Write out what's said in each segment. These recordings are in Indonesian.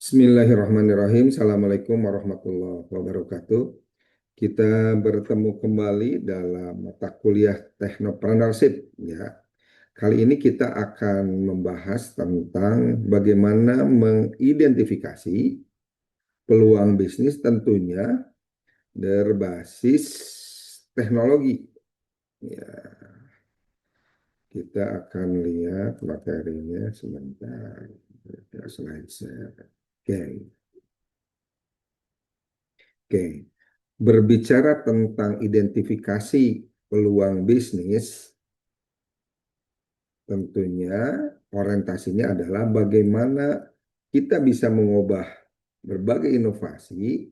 Bismillahirrahmanirrahim. Assalamualaikum warahmatullahi wabarakatuh. Kita bertemu kembali dalam mata kuliah Technopreneurship ya. Kali ini kita akan membahas tentang bagaimana mengidentifikasi peluang bisnis tentunya berbasis teknologi. Ya, kita akan lihat materinya sebentar. Slide share. Oke. Oke. Berbicara tentang identifikasi peluang bisnis, tentunya orientasinya adalah bagaimana kita bisa mengubah berbagai inovasi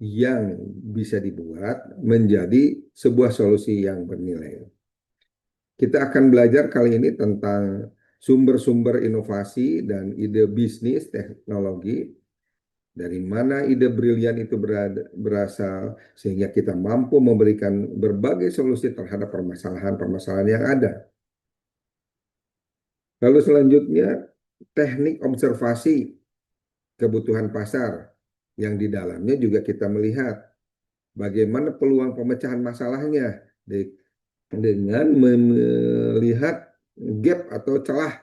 yang bisa dibuat menjadi sebuah solusi yang bernilai. Kita akan belajar kali ini tentang sumber-sumber inovasi dan ide bisnis teknologi. Dari mana ide brilian itu berasal, sehingga kita mampu memberikan berbagai solusi terhadap permasalahan-permasalahan yang ada. Lalu selanjutnya, teknik observasi kebutuhan pasar, yang di dalamnya juga kita melihat bagaimana peluang pemecahan masalahnya dengan melihat gap atau celah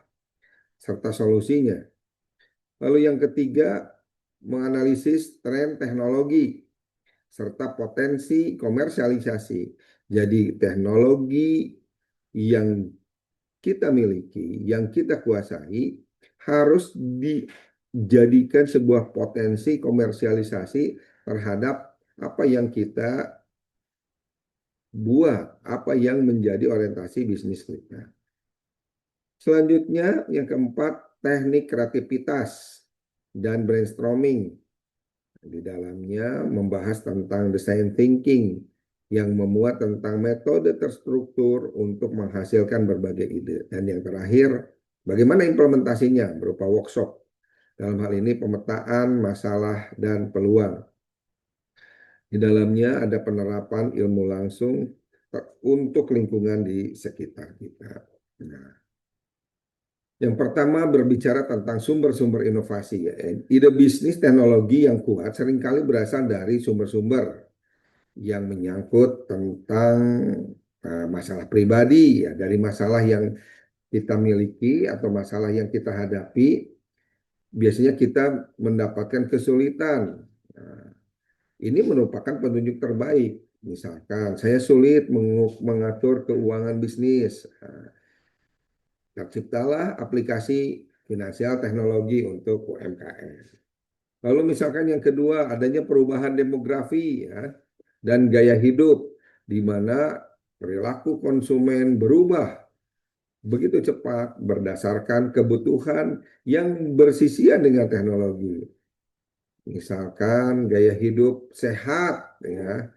serta solusinya. Lalu yang ketiga, menganalisis tren teknologi serta potensi komersialisasi. Jadi teknologi yang kita miliki, yang kita kuasai harus dijadikan sebuah potensi komersialisasi terhadap apa yang kita buat, apa yang menjadi orientasi bisnis kita. Selanjutnya yang keempat, teknik kreativitas dan brainstorming. Di dalamnya membahas tentang design thinking yang memuat tentang metode terstruktur untuk menghasilkan berbagai ide. Dan yang terakhir, bagaimana implementasinya berupa workshop. Dalam hal ini pemetaan masalah dan peluang. Di dalamnya ada penerapan ilmu langsung untuk lingkungan di sekitar kita. Nah, yang pertama berbicara tentang sumber-sumber inovasi. Ide bisnis teknologi yang kuat seringkali berasal dari sumber-sumber yang menyangkut tentang masalah pribadi, ya, dari masalah yang kita miliki atau masalah yang kita hadapi. Biasanya kita mendapatkan kesulitan. Nah, ini merupakan petunjuk terbaik. Misalkan saya sulit mengatur keuangan bisnis. Terciptalah aplikasi finansial teknologi untuk UMKM. Lalu misalkan yang kedua, adanya perubahan demografi ya, dan gaya hidup, di mana perilaku konsumen berubah begitu cepat berdasarkan kebutuhan yang bersisian dengan teknologi. Misalkan gaya hidup sehat, ya,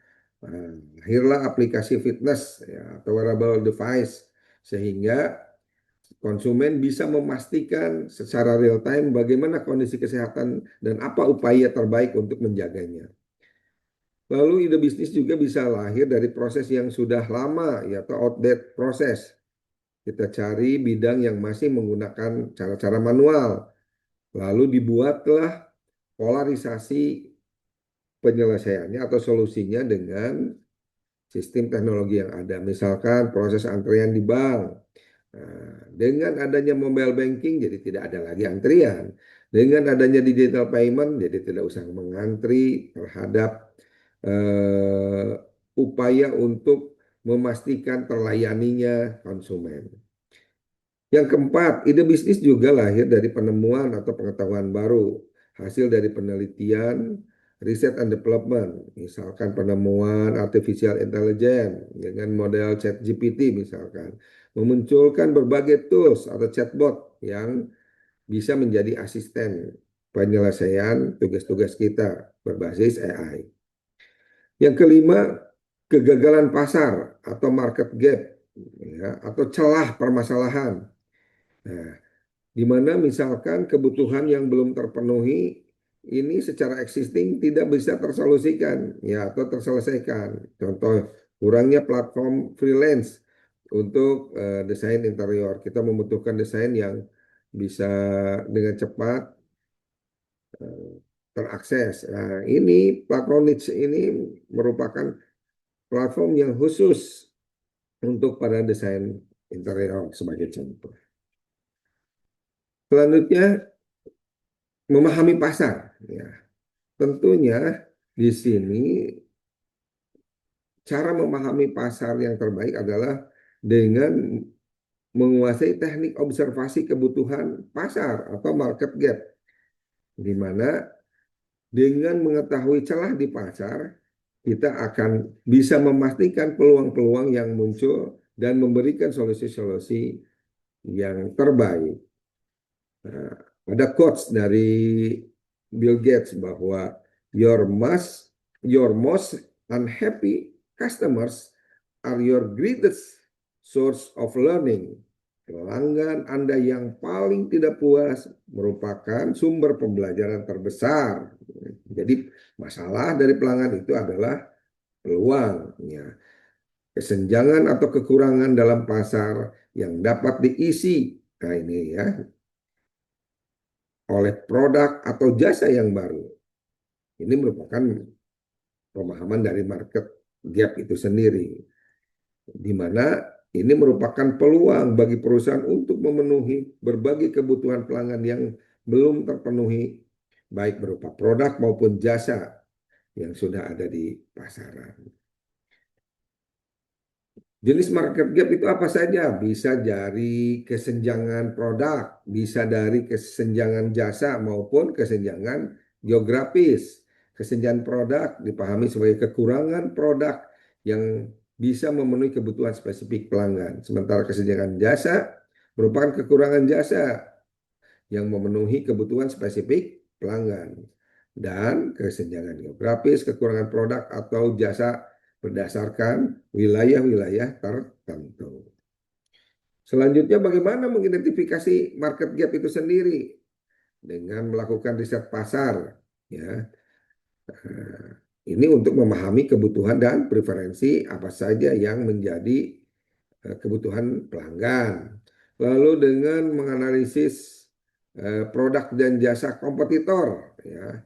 lahirlah aplikasi fitness ya, atau wearable device, sehingga konsumen bisa memastikan secara real time bagaimana kondisi kesehatan dan apa upaya terbaik untuk menjaganya. Lalu ide bisnis juga bisa lahir dari proses yang sudah lama ya, atau outdated proses. Kita cari bidang yang masih menggunakan cara-cara manual. Lalu dibuatlah polarisasi penyelesaiannya atau solusinya dengan sistem teknologi yang ada. Misalkan proses antrian di bank. Nah, dengan adanya mobile banking jadi tidak ada lagi antrian. Dengan adanya digital payment jadi tidak usah mengantri terhadap upaya untuk memastikan terlayaninya konsumen. Yang keempat, ide bisnis juga lahir dari penemuan atau pengetahuan baru, hasil dari penelitian, riset and development, misalkan penemuan artificial intelligence dengan model ChatGPT misalkan, memunculkan berbagai tools atau chatbot yang bisa menjadi asisten penyelesaian tugas-tugas kita berbasis AI. Yang kelima, kegagalan pasar atau market gap, ya, atau celah permasalahan. Nah, di mana misalkan kebutuhan yang belum terpenuhi ini secara existing tidak bisa tersolusikan ya atau terselesaikan. Contoh, kurangnya platform freelance untuk desain interior. Kita membutuhkan desain yang bisa dengan cepat eh, terakses. Nah, ini platform niche ini merupakan platform yang khusus untuk para desain interior sebagai contoh. Selanjutnya, memahami pasar. Ya, tentunya di sini cara memahami pasar yang terbaik adalah dengan menguasai teknik observasi kebutuhan pasar atau market gap, di mana dengan mengetahui celah di pasar, kita akan bisa memastikan peluang-peluang yang muncul dan memberikan solusi-solusi yang terbaik. Nah, ada quotes dari Bill Gates bahwa your most unhappy customers are your greatest source of learning. Pelanggan Anda yang paling tidak puas merupakan sumber pembelajaran terbesar. Jadi masalah dari pelanggan itu adalah peluang, ya, kesenjangan atau kekurangan dalam pasar yang dapat diisi. Nah ini ya, oleh produk atau jasa yang baru. Ini merupakan pemahaman dari market gap itu sendiri, di mana ini merupakan peluang bagi perusahaan untuk memenuhi berbagai kebutuhan pelanggan yang belum terpenuhi, baik berupa produk maupun jasa yang sudah ada di pasaran. Jenis market gap itu apa saja? Bisa dari kesenjangan produk, bisa dari kesenjangan jasa maupun kesenjangan geografis. Kesenjangan produk dipahami sebagai kekurangan produk yang bisa memenuhi kebutuhan spesifik pelanggan. Sementara kesenjangan jasa merupakan kekurangan jasa yang memenuhi kebutuhan spesifik pelanggan. Dan kesenjangan geografis, kekurangan produk atau jasa berdasarkan wilayah-wilayah tertentu. Selanjutnya, bagaimana mengidentifikasi market gap itu sendiri? Dengan melakukan riset pasar, ya. Ini untuk memahami kebutuhan dan preferensi apa saja yang menjadi kebutuhan pelanggan. Lalu dengan menganalisis produk dan jasa kompetitor, ya,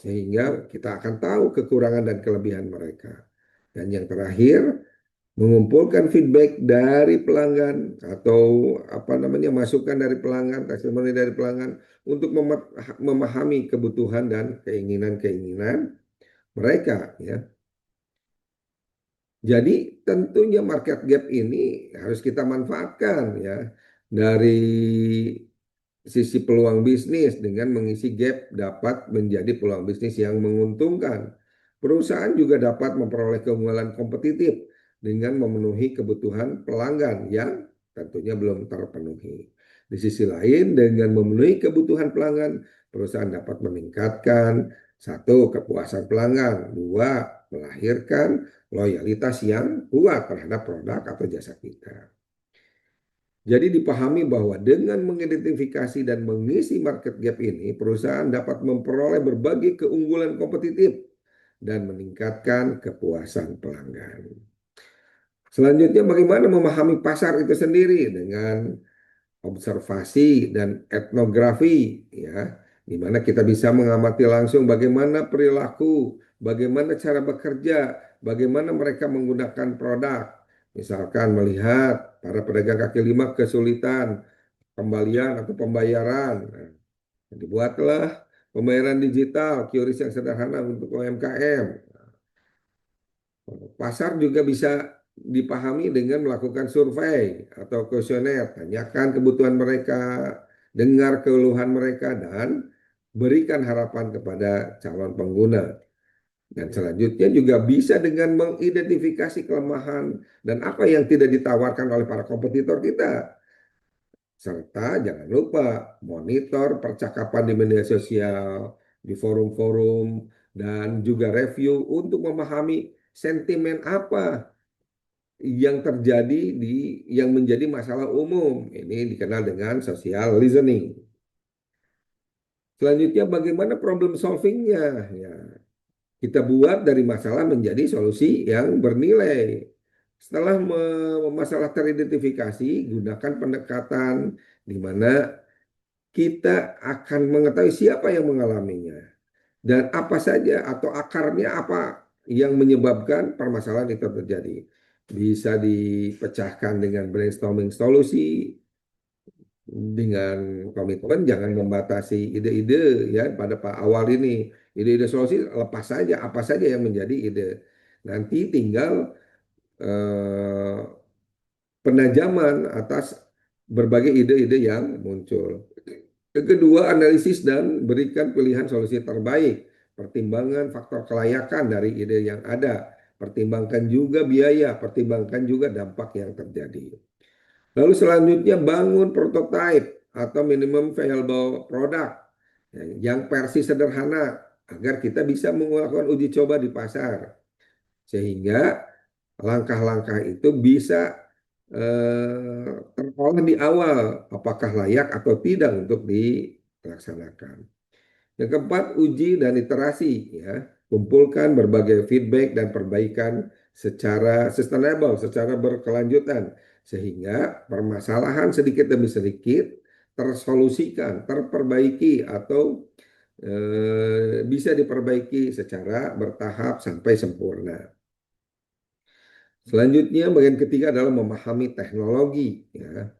sehingga kita akan tahu kekurangan dan kelebihan mereka. Dan yang terakhir, mengumpulkan feedback dari pelanggan atau apa namanya masukan dari pelanggan, testimoni dari pelanggan untuk memahami kebutuhan dan keinginan-keinginan mereka, ya. Jadi tentunya market gap ini harus kita manfaatkan, ya, dari sisi peluang bisnis. Dengan mengisi gap dapat menjadi peluang bisnis yang menguntungkan. Perusahaan juga dapat memperoleh keunggulan kompetitif dengan memenuhi kebutuhan pelanggan yang tentunya belum terpenuhi. Di sisi lain, dengan memenuhi kebutuhan pelanggan, perusahaan dapat meningkatkan satu, kepuasan pelanggan, dua, melahirkan loyalitas yang kuat terhadap produk atau jasa kita. Jadi dipahami bahwa dengan mengidentifikasi dan mengisi market gap ini, perusahaan dapat memperoleh berbagai keunggulan kompetitif dan meningkatkan kepuasan pelanggan. Selanjutnya, bagaimana memahami pasar itu sendiri? Dengan observasi dan etnografi, ya, di mana kita bisa mengamati langsung bagaimana perilaku, bagaimana cara bekerja, bagaimana mereka menggunakan produk. Misalkan melihat para pedagang kaki lima kesulitan kembalian atau pembayaran. Nah, dibuatlah pembayaran digital, QRIS yang sederhana untuk UMKM. Pasar juga bisa dipahami dengan melakukan survei atau kuesioner, tanyakan kebutuhan mereka, dengar keluhan mereka, dan berikan harapan kepada calon pengguna. Dan selanjutnya juga bisa dengan mengidentifikasi kelemahan dan apa yang tidak ditawarkan oleh para kompetitor kita. Serta jangan lupa monitor percakapan di media sosial, di forum-forum, dan juga review untuk memahami sentimen apa yang terjadi yang menjadi masalah umum. Ini dikenal dengan social listening. Selanjutnya bagaimana problem solvingnya? Ya, kita buat dari masalah menjadi solusi yang bernilai. Setelah masalah teridentifikasi, gunakan pendekatan di mana kita akan mengetahui siapa yang mengalaminya dan apa saja atau akarnya apa yang menyebabkan permasalahan itu terjadi. Bisa dipecahkan dengan brainstorming solusi, dengan komitmen jangan membatasi ide-ide ya pada Pak awal ini. Ide-ide solusi lepas saja apa saja yang menjadi ide. Nanti tinggal eh, penajaman atas berbagai ide-ide yang muncul. Yang kedua, analisis dan berikan pilihan solusi terbaik. Pertimbangan faktor kelayakan dari ide yang ada. Pertimbangkan juga biaya, pertimbangkan juga dampak yang terjadi. Lalu selanjutnya bangun prototype atau minimum viable product yang versi sederhana agar kita bisa melakukan uji coba di pasar. Sehingga langkah-langkah itu bisa terolah di awal apakah layak atau tidak untuk dilaksanakan. Yang keempat, uji dan iterasi ya. Kumpulkan berbagai feedback dan perbaikan secara sustainable, secara berkelanjutan sehingga permasalahan sedikit demi sedikit tersolusikan, terperbaiki atau bisa diperbaiki secara bertahap sampai sempurna. Selanjutnya, bagian ketiga adalah memahami teknologi. Ya.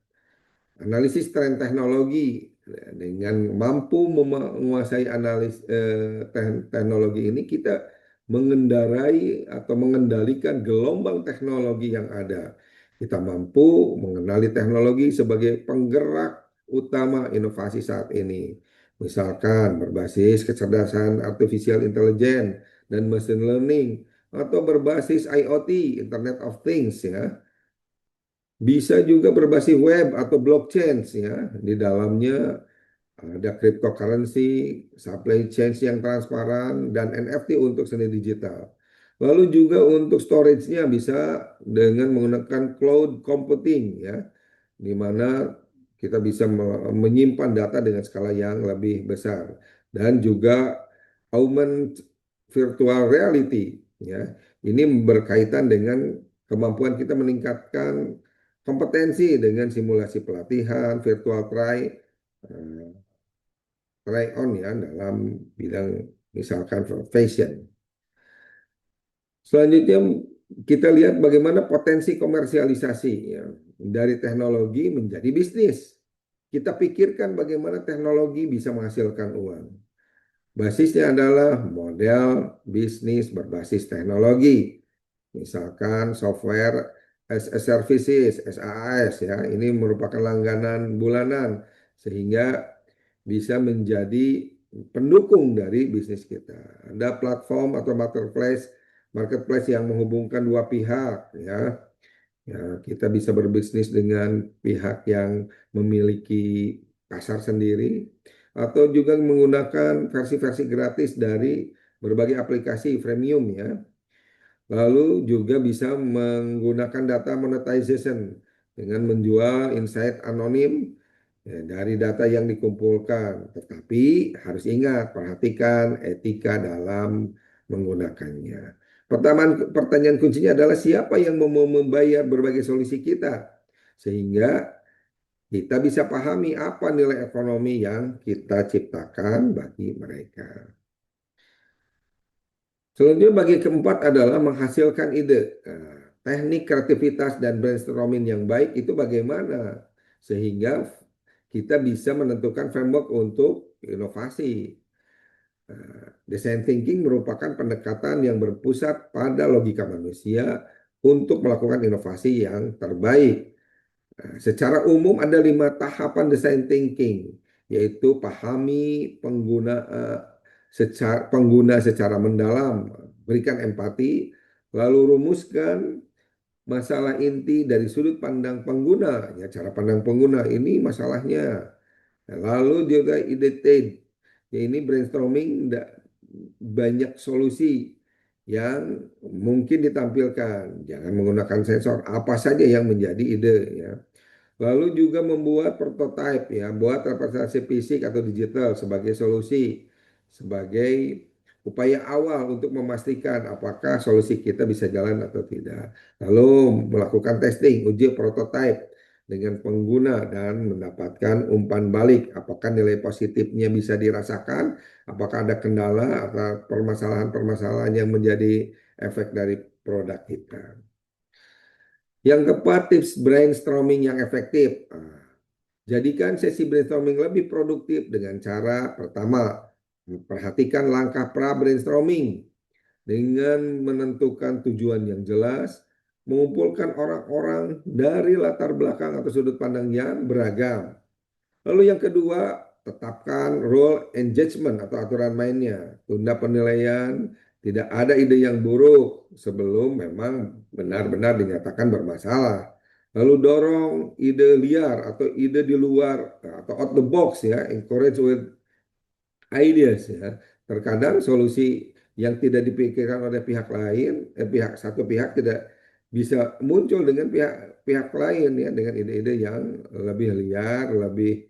Analisis tren teknologi dengan mampu menguasai teknologi ini kita mengendarai atau mengendalikan gelombang teknologi yang ada. Kita mampu mengenali teknologi sebagai penggerak utama inovasi saat ini. Misalkan berbasis kecerdasan artificial intelligence dan machine learning atau berbasis IoT, Internet of Things ya. Bisa juga berbasis web atau blockchain ya. Di dalamnya ada cryptocurrency, supply chain yang transparan, dan NFT untuk seni digital. Lalu juga untuk storage-nya bisa dengan menggunakan cloud computing ya, di mana kita bisa menyimpan data dengan skala yang lebih besar dan juga augmented virtual reality ya. Ini berkaitan dengan kemampuan kita meningkatkan kompetensi dengan simulasi pelatihan, virtual try on ya dalam bidang misalkan fashion. Selanjutnya kita lihat bagaimana potensi komersialisasi ya, dari teknologi menjadi bisnis. Kita pikirkan bagaimana teknologi bisa menghasilkan uang. Basisnya adalah model bisnis berbasis teknologi. Misalkan software as a services, SaaS ya, ini merupakan langganan bulanan sehingga bisa menjadi pendukung dari bisnis kita. Ada platform atau marketplace yang menghubungkan dua pihak ya. Ya, kita bisa berbisnis dengan pihak yang memiliki pasar sendiri atau juga menggunakan versi-versi gratis dari berbagai aplikasi freemium ya. Lalu juga bisa menggunakan data monetization dengan menjual insight anonim ya, dari data yang dikumpulkan. Tetapi harus ingat, perhatikan etika dalam menggunakannya. Pertanyaan kuncinya adalah siapa yang mau membayar berbagai solusi kita. Sehingga kita bisa pahami apa nilai ekonomi yang kita ciptakan bagi mereka. Selanjutnya bagi keempat adalah menghasilkan ide. Nah, teknik kreativitas dan brainstorming yang baik itu bagaimana? Sehingga kita bisa menentukan framework untuk inovasi. Design thinking merupakan pendekatan yang berpusat pada logika manusia untuk melakukan inovasi yang terbaik. Secara umum ada 5 tahapan design thinking, yaitu pahami pengguna secara mendalam, berikan empati, lalu rumuskan masalah inti dari sudut pandang pengguna. Ya, cara pandang pengguna ini masalahnya. Lalu juga ideate, ya ini brainstorming banyak solusi yang mungkin ditampilkan. Jangan menggunakan sensor, apa saja yang menjadi ide ya. Lalu juga membuat prototipe ya, buat representasi fisik atau digital sebagai solusi, sebagai upaya awal untuk memastikan apakah solusi kita bisa jalan atau tidak. Lalu melakukan testing, uji prototipe dengan pengguna dan mendapatkan umpan balik. Apakah nilai positifnya bisa dirasakan? Apakah ada kendala atau permasalahan-permasalahan yang menjadi efek dari produk kita? Yang keempat, tips brainstorming yang efektif. Jadikan sesi brainstorming lebih produktif dengan cara pertama, perhatikan langkah pra brainstorming dengan menentukan tujuan yang jelas, mengumpulkan orang-orang dari latar belakang atau sudut pandang yang beragam. Lalu yang kedua, tetapkan role engagement atau aturan mainnya. Tunda penilaian, tidak ada ide yang buruk sebelum memang benar-benar dinyatakan bermasalah. Lalu dorong ide liar atau ide di luar atau out the box ya, encourage with ideas ya. Terkadang solusi yang tidak dipikirkan oleh pihak lain, pihak satu pihak tidak bisa muncul dengan pihak lain ya dengan ide-ide yang lebih liar, lebih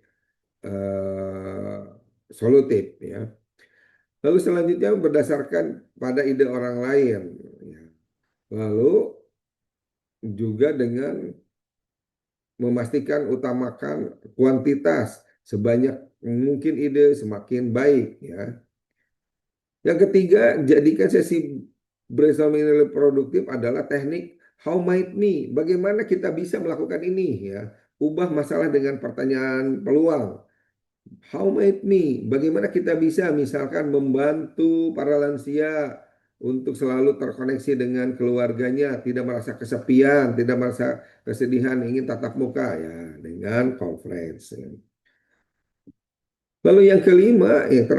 eh, solutif ya. Lalu selanjutnya berdasarkan pada ide orang lain. Ya. Lalu juga dengan memastikan utamakan kuantitas sebanyak mungkin ide semakin baik ya. Yang ketiga, jadikan sesi brainstorming yang lebih produktif adalah teknik how might me. Bagaimana kita bisa melakukan ini ya. Ubah masalah dengan pertanyaan peluang. How might me? Bagaimana kita bisa misalkan membantu para lansia untuk selalu terkoneksi dengan keluarganya, tidak merasa kesepian, tidak merasa kesedihan, ingin tatap muka ya dengan conference. Lalu yang kelima, yang